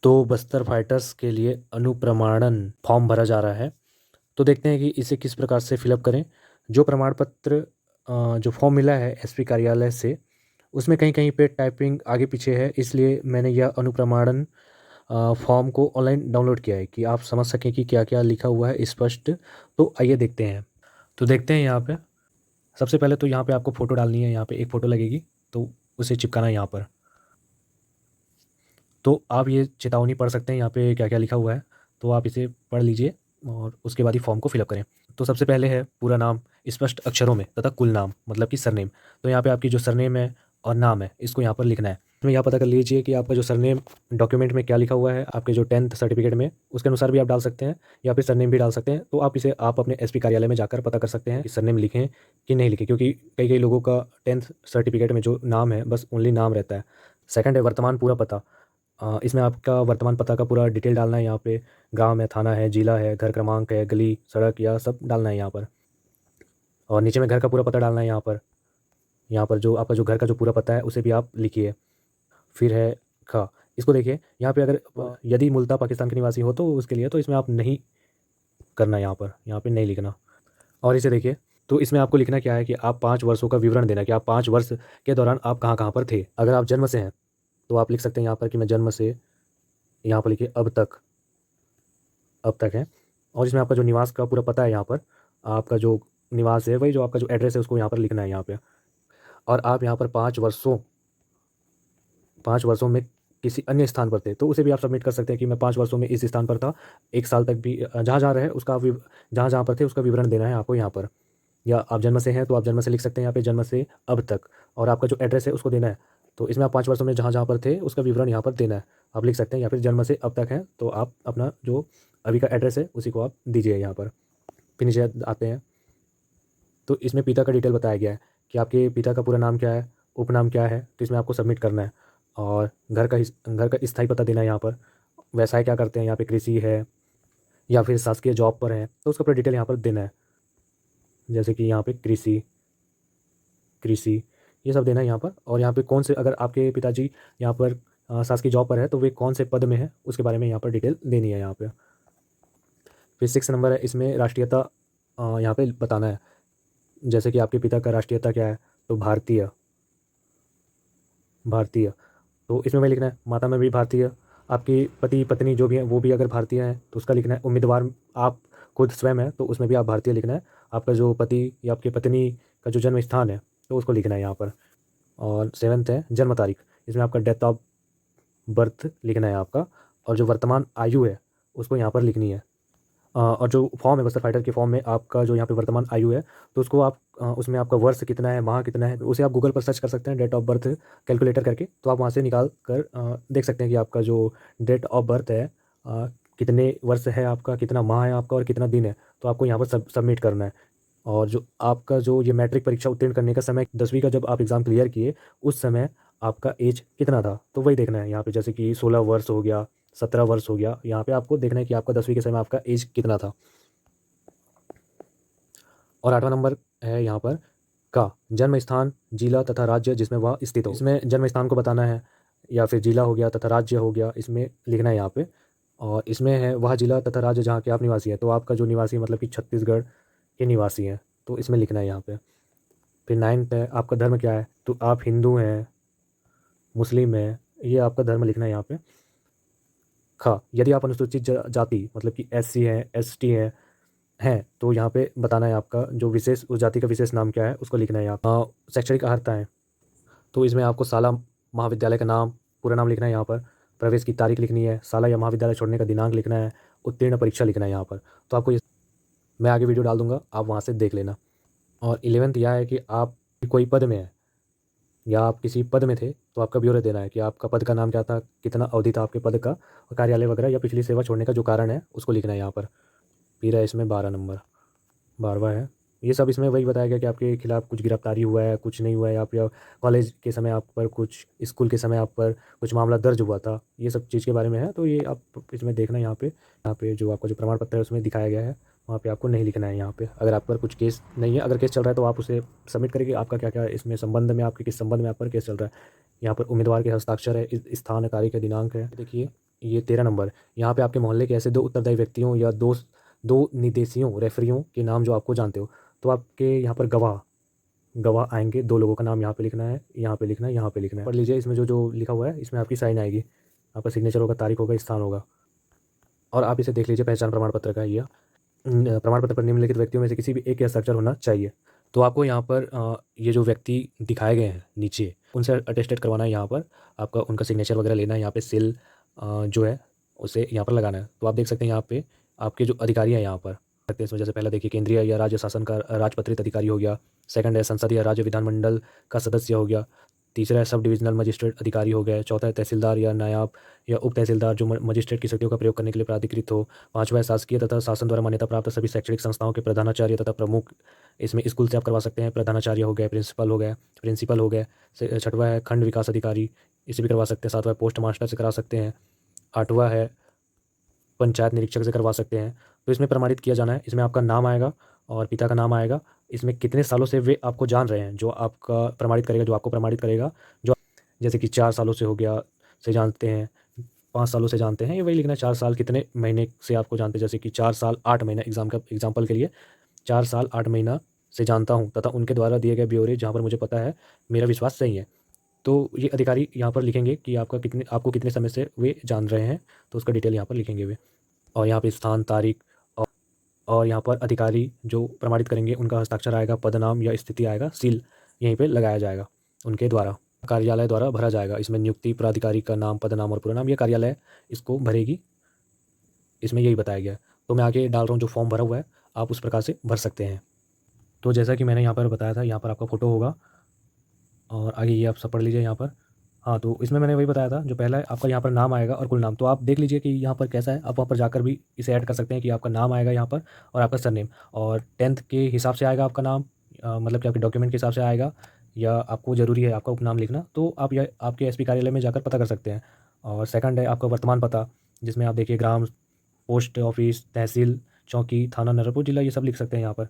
तो बस्तर फाइटर्स के लिए अनुप्रमाणन फॉर्म भरा जा रहा है। तो देखते हैं कि इसे किस प्रकार से फिलअप करें। जो प्रमाण पत्र जो फॉर्म मिला है एसपी कार्यालय से, उसमें कहीं कहीं पे टाइपिंग आगे पीछे है, इसलिए मैंने यह अनुप्रमाणन फॉर्म को ऑनलाइन डाउनलोड किया है कि आप समझ सकें कि क्या क्या लिखा हुआ है स्पष्ट। तो आइए देखते हैं। तो देखते हैं यहाँ पे सबसे पहले तो यहाँ पे आपको फ़ोटो डालनी है। यहाँ पे एक फ़ोटो लगेगी, तो उसे चिपकाना है यहाँ पर। तो आप ये चेतावनी पढ़ सकते हैं यहाँ पे क्या क्या लिखा हुआ है, तो आप इसे पढ़ लीजिए और उसके बाद ही फॉर्म को फिलअप करें। तो सबसे पहले है पूरा नाम स्पष्ट अक्षरों में तथा कुल नाम मतलब कि सरनेम। तो यहाँ पे आपकी जो सरनेम है और नाम है इसको यहाँ पर लिखना है। तो यहाँ पता कर लीजिए कि आपका जो सरनेम डॉक्यूमेंट में क्या लिखा हुआ है, आपके जो 10th सर्टिफिकेट में उसके अनुसार भी आप डाल सकते हैं या फिर सरनेम भी डाल सकते हैं। तो आप इसे आप अपने एसपी कार्यालय में जाकर पता कर सकते हैं कि सरनेम लिखें कि नहीं लिखें, क्योंकि कई कई लोगों का 10th सर्टिफिकेट में जो नाम है बस ओनली नाम रहता है। सेकंड है वर्तमान पूरा पता। इसमें आपका वर्तमान पता का पूरा डिटेल डालना है। यहाँ पे गांव है, थाना है, जिला है, घर क्रमांक है, गली सड़क या सब डालना है यहाँ पर। और नीचे में घर का पूरा पता डालना है यहाँ पर जो आपका जो घर का जो पूरा पता है उसे भी आप लिखिए। फिर है ख, इसको देखिए यहाँ पे अगर यदि मूलतः पाकिस्तान के निवासी हो तो उसके लिए, तो इसमें आप नहीं करना, यहाँ पे नहीं लिखना। और इसे देखिए, तो इसमें आपको लिखना क्या है कि आप 5 वर्षों का विवरण देना कि आप 5 वर्ष के दौरान आप कहाँ कहाँ पर थे। अगर आप जन्म से हैं तो आप लिख सकते हैं यहाँ पर कि मैं जन्म से, यहाँ पर लिखिए अब तक है। और इसमें आपका जो निवास का पूरा पता है, यहाँ पर आपका जो निवास है वही जो आपका जो एड्रेस है उसको यहाँ पर लिखना है यहाँ पे। और आप यहाँ पर 5 वर्षों में किसी अन्य स्थान पर थे तो उसे भी आप सबमिट कर सकते हैं कि मैं 5 वर्षों में इस स्थान पर था। 1 साल तक भी जहाँ जहाँ रहे उसका जहाँ जहाँ पर थे उसका विवरण देना है आपको यहाँ पर। या आप जन्म से हैं तो आप जन्म से लिख सकते हैं यहाँ पे, जन्म से अब तक। और आपका जो एड्रेस है उसको देना है। तो इसमें आप 5 वर्षों में जहाँ जहाँ पर थे उसका विवरण यहाँ पर देना है, आप लिख सकते हैं। या फिर जन्म से अब तक है तो आप अपना जो अभी का एड्रेस है उसी को आप दीजिए यहाँ पर। फिर नीचे आते हैं तो इसमें पिता का डिटेल बताया गया है कि आपके पिता का पूरा नाम क्या है, उपनाम क्या है, तो इसमें आपको सबमिट करना है। और घर का स्थायी पता देना है यहाँ पर। व्यवसाय क्या करते हैं, यहाँ पे कृषि है या फिर शासकीय जॉब पर है तो उसका पूरा डिटेल यहाँ पर देना है। जैसे कि यहाँ पे कृषि कृषि ये सब देना है यहाँ पर। और यहाँ पे कौन से, अगर आपके पिताजी यहाँ पर शासकीय जॉब पर है तो वे कौन से पद में है उसके बारे में यहाँ पर डिटेल देनी है यहाँ पे। फिर 6 नंबर है, इसमें राष्ट्रीयता यहाँ पे बताना है। जैसे कि आपके पिता का राष्ट्रीयता क्या है, तो भारतीय भारतीय तो इसमें वही लिखना है। माता में भी भारतीय, आपकी पति पत्नी जो भी है वो भी अगर भारतीय हैं तो उसका लिखना है। उम्मीदवार आप खुद स्वयं है तो उसमें भी आप भारतीय लिखना है। आपका जो पति या आपकी पत्नी का जो जन्म स्थान है तो उसको लिखना है यहाँ पर। और 7th है जन्म तारीख, इसमें आपका डेट ऑफ बर्थ लिखना है आपका। और जो वर्तमान आयु है उसको यहाँ पर लिखनी है। और जो फॉर्म है बस्तर फाइटर के फॉर्म में आपका जो यहाँ पे वर्तमान आयु है तो उसको आप उसमें आपका वर्ष कितना है, माह कितना है, उसे आप गूगल पर सर्च कर सकते हैं डेट ऑफ बर्थ कैलकुलेटर करके। तो आप वहाँ से निकाल कर देख सकते हैं कि आपका जो डेट ऑफ बर्थ है कितने वर्ष है आपका, कितना माह है आपका और कितना दिन है। तो आपको यहाँ पर सबमिट करना है। और जो आपका जो ये मैट्रिक परीक्षा उत्तीर्ण करने का समय, 10वीं का जब आप एग्ज़ाम क्लियर किए उस समय आपका एज कितना था तो वही देखना है यहाँ पे। जैसे कि 16 वर्ष हो गया, 17 वर्ष हो गया, यहाँ पे आपको देखना है कि आपका 10वीं के समय आपका एज कितना था। और 8वां नंबर है यहाँ पर का जन्म स्थान, जिला तथा राज्य जिसमें वह स्थित हो। इसमें जन्म स्थान को बताना है या फिर जिला हो गया तथा राज्य हो गया, इसमें लिखना है यहाँ पे। और इसमें है वह जिला तथा राज्य जहाँ के आप निवासी हैं, तो आपका जो निवासी मतलब कि छत्तीसगढ़ के निवासी हैं तो इसमें लिखना है यहाँ पे। फिर 9th है आपका धर्म क्या है, तो आप हिंदू हैं, मुस्लिम है, ये आपका धर्म लिखना है यहाँ पे। यदि आप अनुसूचित जाति मतलब कि SC है, ST है तो यहाँ पे बताना है आपका जो विशेष, उस जाति का विशेष नाम क्या है उसको लिखना है यहाँ। शैक्षणिक अर्हता है तो इसमें आपको शाला महाविद्यालय का नाम, पूरा नाम लिखना है यहाँ पर। प्रवेश की तारीख लिखनी है, शाला या महाविद्यालय छोड़ने का दिनांक लिखना है, उत्तीर्ण परीक्षा लिखना है यहाँ पर। तो आपको मैं आगे वीडियो डाल दूंगा, आप वहाँ से देख लेना। और 11th यह है कि आप कोई पद में है या आप किसी पद में थे तो आपका ब्यौरा देना है कि आपका पद का नाम क्या था, कितना अवधि था आपके पद का, और कार्यालय वगैरह या पिछली सेवा छोड़ने का जो कारण है उसको लिखना है यहाँ पर। फिर है इसमें 12 नंबर, 12वां है। ये सब इसमें वही बताया गया कि आपके खिलाफ़ कुछ गिरफ्तारी हुआ है, कुछ नहीं हुआ है, आप या कॉलेज के समय आप पर कुछ, स्कूल के समय आप पर कुछ मामला दर्ज हुआ था, ये सब चीज़ के बारे में है। तो ये आप इसमें देखना यहाँ पे जो आपका जो प्रमाण पत्र है उसमें दिखाया गया है, वहाँ पे आपको नहीं लिखना है यहाँ पे। अगर आप पर कुछ केस नहीं है, अगर केस चल रहा है तो आप उसे सबमिट करेंगे आपका क्या क्या इसमें संबंध में, आपके किस संबंध में आप पर केस चल रहा है। यहाँ पर उम्मीदवार के हस्ताक्षर है, स्थान है, तारीख है, दिनांक है। देखिए ये 13 नंबर, यहाँ पे आपके मोहल्ले के ऐसे 2 उत्तरदायी व्यक्तियों या 2 निदेशियों, रेफरियों के नाम जो आपको जानते हो। तो आपके यहाँ पर गवाह आएँगे, 2 लोगों का नाम यहाँ पे लिखना है, यहाँ पे लिखना है, यहाँ पे लिखना है। पढ़ लीजिए, इसमें जो लिखा हुआ है इसमें आपकी साइन आएगी, आपका सिग्नेचर होगा, तारीख होगा, स्थान होगा। और आप इसे देख लीजिए, पहचान प्रमाण पत्र का है ये। प्रमाण पत्र पर निम्नलिखित व्यक्तियों में से किसी भी एक के हस्ताक्षर होना चाहिए। तो आपको यहाँ पर ये जो व्यक्ति दिखाए गए हैं नीचे, उनसे अटेस्टेड करवाना है। यहाँ पर आपका उनका सिग्नेचर वगैरह लेना है, यहाँ पे सील जो है उसे यहाँ पर लगाना है। तो आप देख सकते हैं यहाँ पे आपके जो अधिकारी हैं यहाँ पर सकते हैं इसमें, जैसे पहला देखिए केंद्रीय या राज्य शासन का राजपत्रित अधिकारी हो गया, सेकंड है संसद या राज्य विधानमंडल का सदस्य हो गया, तीसरा है सब डिविजनल मजिस्ट्रेट अधिकारी हो गया, चौथा है तहसीलदार या नायाब या उप तहसीलदार जो मजिस्ट्रेट की शक्तियों का प्रयोग करने के लिए प्राधिकृत हो, पांचवा है शासकीय तथा शासन द्वारा मान्यता प्राप्त सभी शैक्षणिक संस्थाओं के प्रधानाचार्य तथा प्रमुख, इसमें स्कूल से आप करवा सकते हैं, प्रधानाचार्य हो गए, प्रिंसिपल हो गए। छठवा है खंड विकास अधिकारी, इसे भी करवा सकते हैं। सातवां पोस्ट मास्टर से करा सकते हैं। आठवां है पंचायत निरीक्षक से करवा सकते हैं। तो इसमें प्रमाणित किया जाना है, इसमें आपका नाम आएगा और पिता का नाम आएगा, इसमें कितने सालों से वे आपको जान रहे हैं, जो आपका प्रमाणित करेगा, जो आपको प्रमाणित करेगा, जो जैसे कि 4 सालों से हो गया से जानते हैं, 5 सालों से जानते हैं, ये वही लिखना है 4 साल कितने महीने से आपको जानते हैं, जैसे कि 4 साल 8 महीना एग्जाम्पल के लिए 4 साल 8 महीना से जानता हूँ तथा उनके द्वारा दिए गए ब्यौरे जहाँ पर मुझे पता है मेरा विश्वास सही है। तो ये अधिकारी यहाँ पर लिखेंगे कि आपको कितने समय से वे जान रहे हैं, तो उसका डिटेल यहाँ पर लिखेंगे वे। और यहाँ पे स्थान, तारीख और यहाँ पर अधिकारी जो प्रमाणित करेंगे उनका हस्ताक्षर आएगा, पद नाम या स्थिति आएगा, सील यहीं पे लगाया जाएगा उनके द्वारा, कार्यालय द्वारा भरा जाएगा। इसमें नियुक्ति, प्राधिकारी का नाम, पद नाम और पूरा नाम, ये कार्यालय इसको भरेगी, इसमें यही बताया गया है। तो मैं आगे डाल रहा हूँ, जो फॉर्म भरा हुआ है आप उस प्रकार से भर सकते हैं। तो जैसा कि मैंने यहाँ पर बताया था, यहाँ पर आपका फ़ोटो होगा और आगे ये आप सब पढ़ लीजिए यहाँ पर। हाँ, तो इसमें मैंने वही बताया था, जो पहला है आपका यहाँ पर नाम आएगा और कुल नाम। तो आप देख लीजिए कि यहाँ पर कैसा है, आप वहाँ पर जाकर भी इसे ऐड कर सकते हैं कि आपका नाम आएगा यहाँ पर और आपका सरनेम, और 10th के हिसाब से आएगा आपका नाम, मतलब कि आपके डॉक्यूमेंट के हिसाब से आएगा, या आपको ज़रूरी है आपका उपनाम लिखना, तो आप यह आपके एसपी कार्यालय में जाकर पता कर सकते हैं। और सेकंड है आपका वर्तमान पता, जिसमें आप देखिए ग्राम, पोस्ट ऑफिस, तहसील, चौकी, थाना, नरपुर जिला, ये सब लिख सकते हैं यहाँ पर।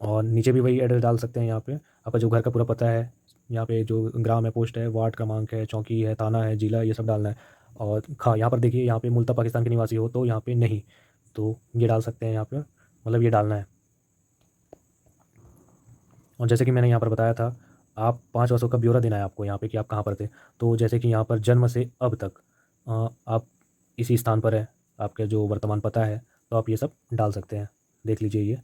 और नीचे भी वही एड्रेस डाल सकते हैं यहाँ पे, आपका जो घर का पूरा पता है, यहाँ पे जो ग्राम है, पोस्ट है, वार्ड क्रमांक है, चौकी है, थाना है, जिला, ये सब डालना है। और हाँ, यहाँ पर देखिए, यहाँ पे मूलतः पाकिस्तान के निवासी हो तो यहाँ पे नहीं, तो ये डाल सकते हैं यहाँ पे, मतलब ये डालना है। और जैसे कि मैंने यहाँ पर बताया था, आप 5 वर्षों का ब्यौरा देना है आपको यहाँ पे कि आप कहाँ पर थे। तो जैसे कि यहाँ पर जन्म से अब तक आप इसी स्थान पर है, आपका जो वर्तमान पता है, तो आप ये सब डाल सकते हैं, देख लीजिए ये।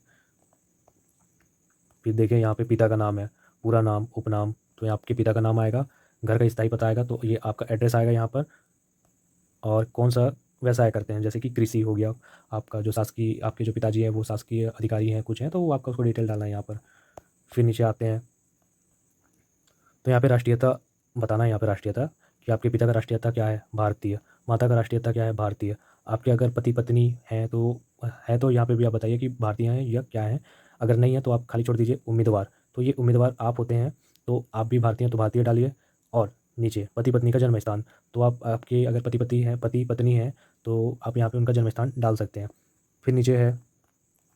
फिर देखिए यहाँ पे पिता का नाम है, पूरा नाम, उपनाम, तो यहाँ आपके पिता का नाम आएगा, घर का स्थायी पता आएगा, तो ये आपका एड्रेस आएगा यहाँ पर, और कौन सा व्यवसाय करते हैं, जैसे कि कृषि हो गया, आपका जो शासकीय, आपके जो पिताजी हैं वो शासकीय अधिकारी हैं, कुछ हैं, तो वो आपका उसको डिटेल डालना है यहाँ पर। फिर नीचे आते हैं, तो यहाँ पे राष्ट्रीयता बताना है, यहाँ पे राष्ट्रीयता कि आपके पिता का राष्ट्रीयता क्या है, भारतीय, माता का राष्ट्रीयता क्या है, भारतीय। आपके अगर पति पत्नी हैं तो यहाँ पे भी आप बताइए कि भारतीय हैं या क्या है। अगर नहीं है तो आप खाली छोड़ दीजिए उम्मीदवार, तो ये उम्मीदवार आप होते हैं, तो आप भी भारतीय हैं तो भारतीय डालिए। और नीचे पति पत्नी का जन्म स्थान, तो आपके अगर पति पत्नी हैं तो आप यहाँ पे उनका जन्म स्थान डाल सकते हैं। फिर नीचे है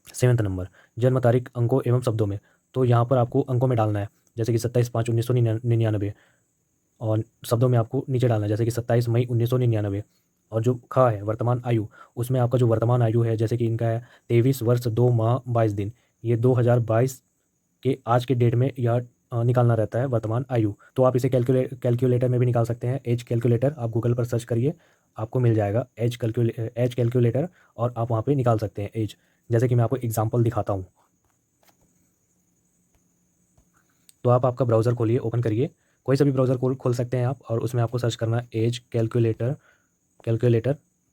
7th नंबर, जन्म तारीख अंकों एवं शब्दों में, तो यहाँ पर आपको अंकों में डालना है, जैसे कि 27/5/1999, और शब्दों में आपको नीचे डालना है, जैसे कि 27 मई 1999। और जो खा है वर्तमान आयु, उसमें आपका जो वर्तमान आयु है, जैसे कि इनका है 23 वर्ष 2 माह 22 दिन, ये 2022 के आज के डेट में यह निकालना रहता है वर्तमान आयु। तो आप इसे कैलकुलेटर में भी निकाल सकते हैं, एज कैलकुलेटर, आप गूगल पर सर्च करिए, आपको मिल जाएगा एज कैलकुलेटर, और आप वहाँ पे निकाल सकते हैं एज। जैसे कि मैं आपको एग्जांपल दिखाता हूँ, तो आप आपका ब्राउज़र खोलिए, ओपन करिए, कोई सा भी ब्राउज़र खोल सकते हैं आप, और उसमें आपको सर्च करना है एज कैलकुलेटर।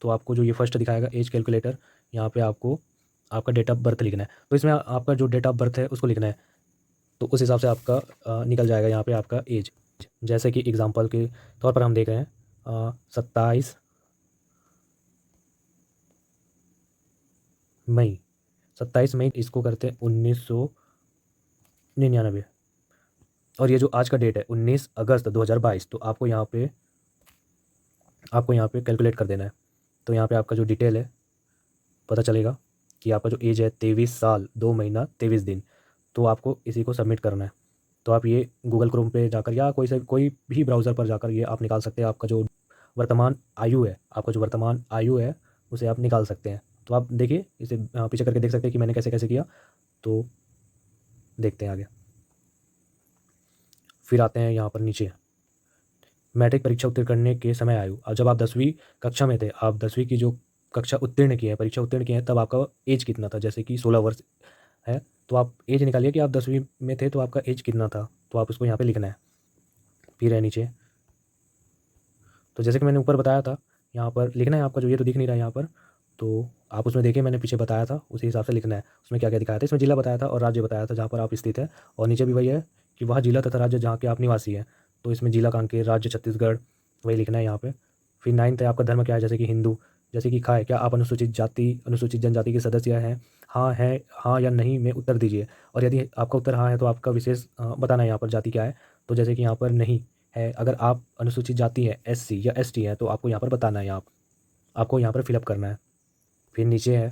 तो आपको जो ये फर्स्ट दिखाएगा एज कैलकुलेटर, यहाँ पे आपको आपका डेट ऑफ बर्थ लिखना है, तो इसमें आपका जो डेट ऑफ बर्थ है उसको लिखना है, तो उस हिसाब से आपका निकल जाएगा यहाँ पे आपका एज। जैसे कि एग्जांपल के तौर पर हम देख रहे हैं 27 मई, 27 मई इसको करते हैं 1999, और ये जो आज का डेट है 19 अगस्त 2022, तो आपको यहाँ पे कैलकुलेट कर देना है। तो यहाँ पे आपका जो डिटेल है पता चलेगा कि आपका जो एज है 23 साल 2 महीना 23 दिन, तो आपको इसी को सबमिट करना है। तो आप ये गूगल क्रोम पे जाकर या कोई भी ब्राउज़र पर जाकर ये आप निकाल सकते हैं, आपका जो वर्तमान आयु है, आपका जो वर्तमान आयु है उसे आप निकाल सकते हैं। तो आप देखिए इसे पीछे करके देख सकते हैं कि मैंने कैसे कैसे किया। तो देखते हैं आगे। फिर आते हैं यहाँ पर नीचे, मैट्रिक परीक्षा उत्तीर्ण करने के समय आयु। अब जब आप 10वीं कक्षा में थे, आप 10वीं की जो कक्षा उत्तीर्ण की है, परीक्षा उत्तीर्ण की है, तब आपका एज कितना था? जैसे कि 16 वर्ष है, तो आप एज निकालिए कि आप 10वीं में थे तो आपका एज कितना था, तो आप उसको यहाँ पे लिखना है। फिर है नीचे, तो जैसे कि मैंने ऊपर बताया था, यहाँ पर लिखना है आपका, जो ये तो दिख नहीं रहा है यहाँ पर, तो आप उसमें देखिए मैंने पीछे बताया था उसी हिसाब से लिखना है। उसमें क्या क्या दिखाया था, इसमें जिला बताया था और राज्य बताया था जहाँ पर आप स्थित है, और नीचे भी वही है कि वह जिला तथा राज्य जहाँ के आप निवासी हैं। तो इसमें जिला कांकेर, राज्य छत्तीसगढ़, वही लिखना है यहाँ पे। फिर 9th है आपका धर्म क्या है, जैसे कि हिंदू। जैसे कि खा है, क्या आप अनुसूचित जाति अनुसूचित जनजाति के सदस्य हैं? हाँ है, हाँ या नहीं में उत्तर दीजिए। और यदि आपका उत्तर हाँ है तो आपका विशेष बताना है यहाँ पर जाति क्या है। तो जैसे कि यहाँ पर नहीं है, अगर आप अनुसूचित जाति है, SC या ST है, तो आपको यहाँ पर बताना है, आपको यहाँ पर फिलअप करना है। फिर नीचे है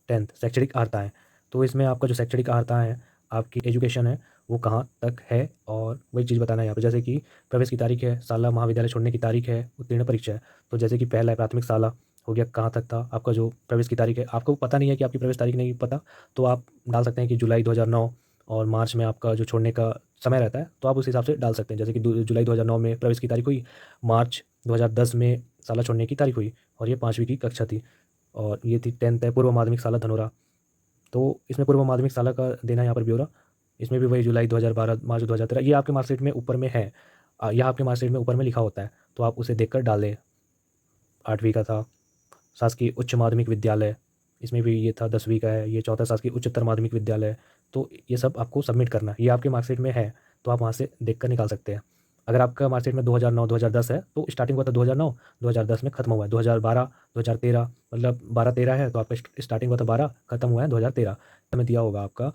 10th शैक्षणिक अर्हताएँ। तो इसमें आपका जो शैक्षणिक अर्हता है, आपकी एजुकेशन है, वो कहाँ तक है, और वही चीज़ बताना है यहाँ पे। जैसे कि प्रवेश की तारीख है, शाला महाविद्यालय छोड़ने की तारीख है, उत्तीर्ण परीक्षा है। तो जैसे कि पहला है प्राथमिक शाला हो गया, कहाँ तक था आपका जो प्रवेश की तारीख है। आपको पता नहीं है कि आपकी प्रवेश तारीख नहीं पता, तो आप डाल सकते हैं कि जुलाई 2009, और मार्च में आपका जो छोड़ने का समय रहता है, तो आप उस हिसाब से डाल सकते हैं। जैसे कि जुलाई 2009 में प्रवेश की तारीख हुई, मार्च 2010 में शाला छोड़ने की तारीख हुई, और ये 5वीं की कक्षा थी। और ये थी 10th है पूर्व माध्यमिक शाला धनोरा। तो इसमें पूर्व माध्यमिक शाला का देना है यहाँ पर ब्यौरा। इसमें भी वही जुलाई 2012, मार्च 2013, ये आपके मार्कशीट में ऊपर में है, यह आपके मार्कशीट में ऊपर में लिखा होता है, तो आप उसे देखकर डाल दें। 8वीं का था शासकीय उच्च माध्यमिक विद्यालय, इसमें भी ये था। 10वीं का है, ये 4था शासकीय उच्चतर माध्यमिक विद्यालय। तो ये सब आपको सबमिट करना है, ये आपके मार्कशीट में है, तो आप वहाँ से देख कर निकाल सकते हैं। अगर आपका मार्कशीट में 2009 2010 है तो स्टार्टिंग हुआ था 2009, 2010 में खत्म हुआ है 2012 2013, मतलब 12-13 है, तो आपका स्टार्टिंग हुआ था 12, खत्म हुआ है 2013 में दिया होगा आपका।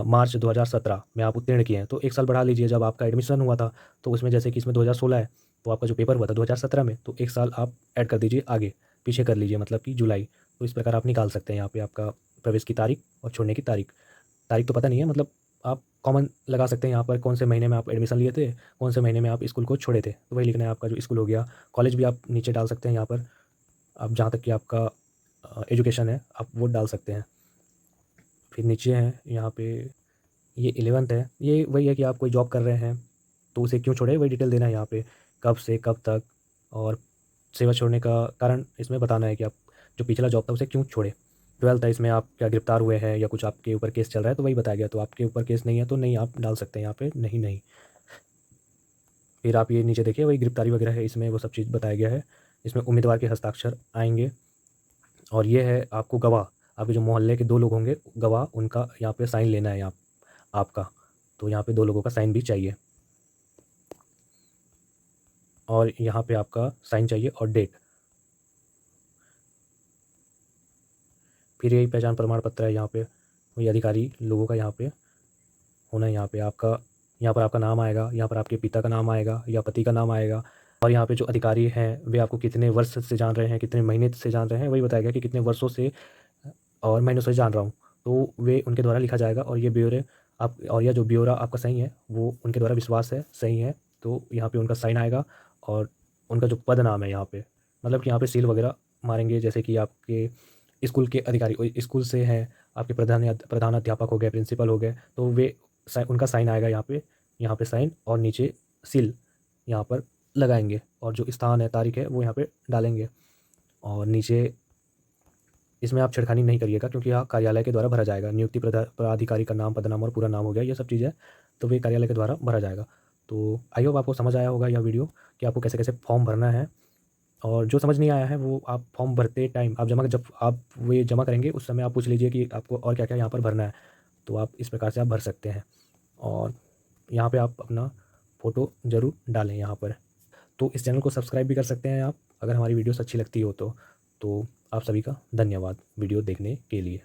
मार्च 2017 में आप उत्तीर्ण किए हैं, तो 1 साल बढ़ा लीजिए। जब आपका एडमिशन हुआ था तो उसमें जैसे कि इसमें 2016 है, तो आपका जो पेपर हुआ था 2017 में, तो 1 साल आप ऐड कर दीजिए, आगे पीछे कर लीजिए, मतलब कि जुलाई। तो इस प्रकार आप निकाल सकते हैं यहाँ पे आपका प्रवेश की तारीख और छोड़ने की तारीख। तारीख तो पता नहीं है, मतलब आप कॉमन लगा सकते हैं यहाँ पर, कौन से महीने में आप एडमिशन लिए थे, कौन से महीने में आप स्कूल को छोड़े थे, तो वही लिखना है। आपका जो स्कूल हो गया, कॉलेज भी आप नीचे डाल सकते हैं यहाँ पर, आप जहाँ तक कि आपका एजुकेशन है आप वो डाल सकते हैं। फिर नीचे है यहाँ पे, ये 11th है, ये वही है कि आप कोई जॉब कर रहे हैं तो उसे क्यों छोड़े, वही डिटेल देना है यहाँ पे, कब से कब तक, और सेवा छोड़ने का कारण इसमें बताना है कि आप जो पिछला जॉब था उसे क्यों छोड़े। 12th है, इसमें आप क्या गिरफ्तार हुए हैं या कुछ आपके ऊपर केस चल रहा है, तो वही बताया गया। तो आपके ऊपर केस नहीं है तो नहीं आप डाल सकते हैं यहाँ पे, नहीं नहीं। फिर आप ये नीचे देखिए, वही गिरफ्तारी वगैरह है, इसमें वो सब चीज़ बताया गया है। इसमें उम्मीदवार के हस्ताक्षर आएंगे, और ये है आपको गवाह, आपके जो मोहल्ले के 2 लोग होंगे गवाह, उनका यहाँ पे साइन लेना है यहाँ आपका। तो यहाँ पे 2 लोगों का साइन भी चाहिए, और यहाँ पे आपका साइन चाहिए और डेट। फिर यही पहचान प्रमाण पत्र है, यहाँ पे वही अधिकारी लोगों का यहाँ पे होना है। यहाँ पर आपका नाम आएगा, यहाँ पर आपके पिता का नाम आएगा या पति का नाम आएगा, और यहाँ पे जो अधिकारी हैं वे आपको कितने वर्ष से जान रहे हैं, कितने महीने से जान रहे हैं, वही बताएगा कि कितने वर्षों से और महीनों से जान रहा हूँ, तो वे उनके द्वारा लिखा जाएगा। और ये ब्यौरे आप, और यह जो ब्यौरा आपका सही है वो उनके द्वारा विश्वास है सही है, तो यहाँ पे उनका साइन आएगा, और उनका जो पद नाम है यहाँ पे, मतलब कि यहाँ पे सील वगैरह मारेंगे। जैसे कि आपके स्कूल के अधिकारी स्कूल से हैं, आपके प्रधानाध्यापक हो गए, प्रिंसिपल हो गए, तो वे उनका साइन आएगा यहाँ पे साइन, और नीचे सील यहाँ पर लगाएंगे, और जो स्थान है तारीख है वो यहाँ पे डालेंगे। और नीचे इसमें आप छेड़खानी नहीं करिएगा, क्योंकि यह कार्यालय के द्वारा भरा जाएगा। नियुक्ति पदाधिकारी का नाम, पदनाम और पूरा नाम हो गया, ये सब चीज़ें तो वे कार्यालय के द्वारा भरा जाएगा। तो आई होप आपको समझ आया होगा यह वीडियो कि आपको कैसे कैसे फॉर्म भरना है। और जो समझ नहीं आया है वो आप फॉर्म भरते टाइम जब आप वे जमा करेंगे उस समय आप पूछ लीजिए कि आपको और क्या क्या यहाँ पर भरना है, तो आप इस प्रकार से आप भर सकते हैं। और यहाँ पे आप अपना फ़ोटो ज़रूर डालें यहाँ पर। तो इस चैनल को सब्सक्राइब भी कर सकते हैं आप, अगर हमारी वीडियोस अच्छी लगती हो तो आप सभी का धन्यवाद वीडियो देखने के लिए।